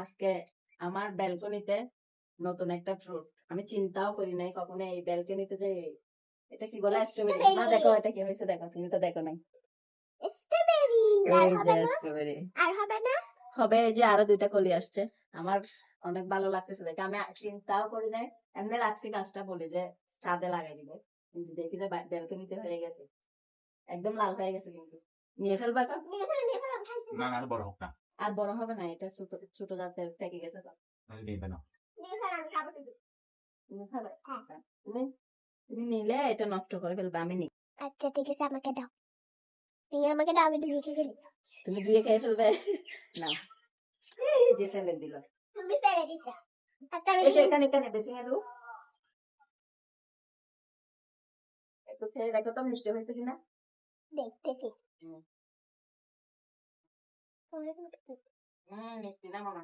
আজকে আমার ব্যালকনিতে নতুন একটা ফ্রুট, আমি চিন্তাও করি নাই কখনো এই ব্যালকনিতে যে এটা কি বলে, স্ট্রবেরি না। দেখো এটা কি হয়েছে, দেখো, তুমি তো দেখো নাই। স্ট্রবেরি আর এই যে হবে না, স্ট্রবেরি আর হবে না। হবে, এই যে আরো দুইটা কলি আসছে। আমার অনেক ভালো লাগতেছে দেখে, আমি চিন্তাও করি নাই। এমনি রাখছি গাছটা, বলি যে ছাদে লাগাই দিব, কিন্তু দেখি যে ব্যালকনিতে হয়ে গেছে, একদম লাল হয়ে গেছে। কিন্তু নিয়ে ফেলবা এখন? নিয়ে ফেলো, নিয়ে ফেলো, খাইতে না দাও। না আর বড় হোক না। আর বড় হবে না, এটা ছোট ছোট জাতের থেকে গেছে তো। আমি নিয়ে না। নিয়ে ফেলো, আমি খাবো শুধু। তুমি খাবে? তুমি তুমি নিলে এটা নষ্ট করে ফেলবে, আমি নি। আচ্ছা ঠিক আছে, আমাকে দাও। তুমি আমাকে দাও, আমি লিখে ফেলি। তুমি ধুয়ে খেয়ে ফেলবে না, এই যে ফেলে দিল। তুমি ফেলে দিতে। আচ্ছা আমি এই যে এখানে এখানে বেশি দেবো, একটু খেয়ে দেখো তো মিষ্টি হয়েছে কিনা। দেখতেছি। মিষ্টি না মামা?